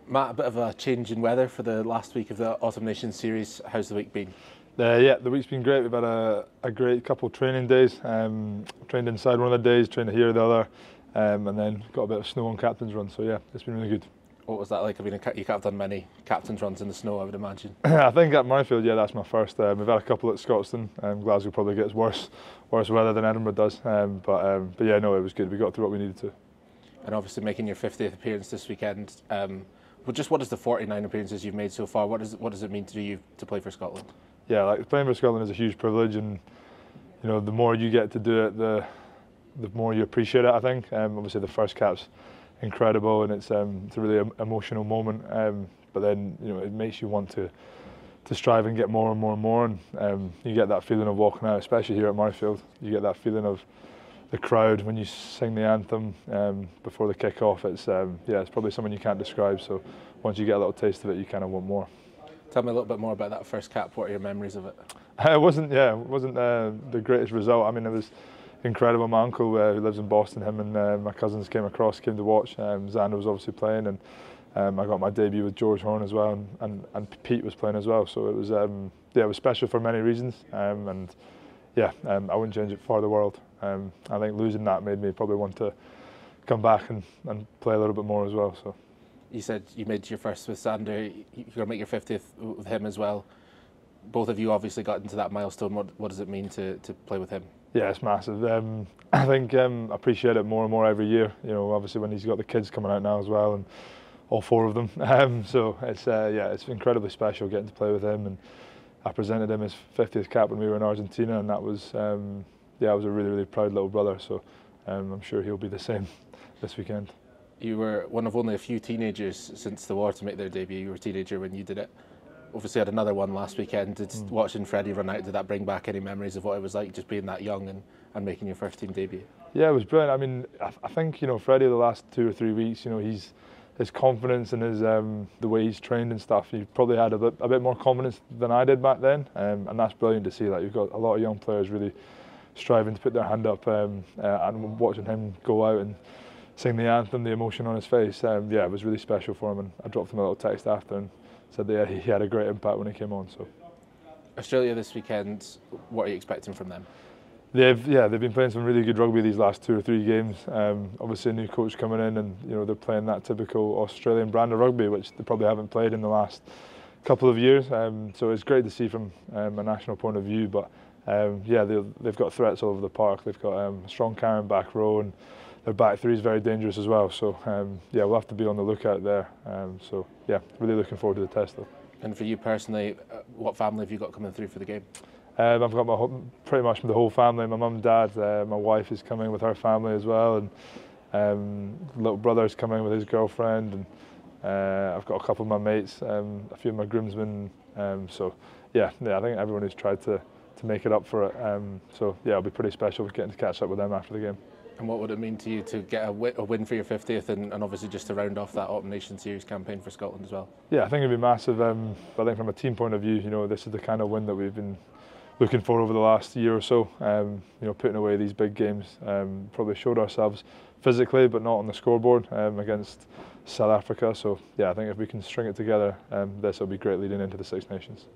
Matt, a bit of a change in weather for the last week of the Autumn Nations Series. How's the week been? Yeah, the week's been great. We've had a great couple of training days. Trained inside one of the days, trained here the other, and then got a bit of snow on captain's run. So yeah, it's been really good. What was that like? I mean, you can't have done many captain's runs in the snow, I would imagine. I think at Murrayfield, yeah, that's my first. We've had a couple at Scotstoun. Glasgow probably gets worse weather than Edinburgh does. But yeah, no, it was good. We got through what we needed to. And obviously making your 50th appearance this weekend. But just what is the 49 appearances you've made so far? What does it mean to you to play for Scotland? Yeah, like playing for Scotland is a huge privilege, and you know, the more you get to do it, the more you appreciate it. I think. Obviously, the first cap's incredible, and it's a really emotional moment. But then, you know, it makes you want to strive and get more and more and more. And you get that feeling of walking out, especially here at Murrayfield. You get that feeling of the crowd when you sing the anthem before the kick-off. It's it's probably something you can't describe. So once you get a little taste of it, you kind of want more. Tell me a little bit more about that first cap. What are your memories of it? It wasn't the greatest result. I mean, it was incredible. My uncle who lives in Boston, him and my cousins came to watch. Zander was obviously playing, and I got my debut with George Horn as well, and Pete was playing as well. So it was it was special for many reasons, I wouldn't change it for the world. I think losing that made me probably want to come back and play a little bit more as well. So. You said you made your first with Zander. You're going to make your 50th with him as well. Both of you obviously got into that milestone. What does it mean to play with him? Yeah, it's massive. I think I appreciate it more and more every year. You know, obviously when he's got the kids coming out now as well, and all four of them. So it's incredibly special getting to play with him. And I presented him his 50th cap when we were in Argentina, and that was I was a really, really proud little brother. So I'm sure he'll be the same this weekend. You were one of only a few teenagers since the war to make their debut. You were a teenager when you did it. Obviously had another one last weekend. Watching Freddie run out, did that bring back any memories of what it was like just being that young and making your first team debut? Yeah, it was brilliant. I mean, I think, you know, Freddie the last 2 or 3 weeks, you know, his confidence and his the way he's trained and stuff, he probably had a bit more confidence than I did back then, and that's brilliant to see. Like, you've got a lot of young players really striving to put their hand up, and watching him go out and sing the anthem, the emotion on his face, it was really special for him. And I dropped him a little text after and said that he had a great impact when he came on. So, Australia this weekend, what are you expecting from them? They've been playing some really good rugby these last 2 or 3 games. Obviously a new coach coming in, and you know, they're playing that typical Australian brand of rugby, which they probably haven't played in the last couple of years. So it's great to see from a national point of view. But they've got threats all over the park. They've got a strong Karen back row, and their back three is very dangerous as well. So we'll have to be on the lookout there. Really looking forward to the test though. And for you personally, what family have you got coming through for the game? I've got pretty much the whole family. My mum and dad, my wife is coming with her family as well, and little brother's coming with his girlfriend, and I've got a couple of my mates, a few of my groomsmen. I think everyone has tried to make it up for it. It'll be pretty special getting to catch up with them after the game. And what would it mean to you to get a win for your 50th and obviously just to round off that Autumn Nations Series campaign for Scotland as well? Yeah, I think it'd be massive. But I think from a team point of view, you know, this is the kind of win that we've been looking for over the last year or so. You know, putting away these big games, probably showed ourselves physically, but not on the scoreboard against South Africa. So yeah, I think if we can string it together, this will be great leading into the Six Nations.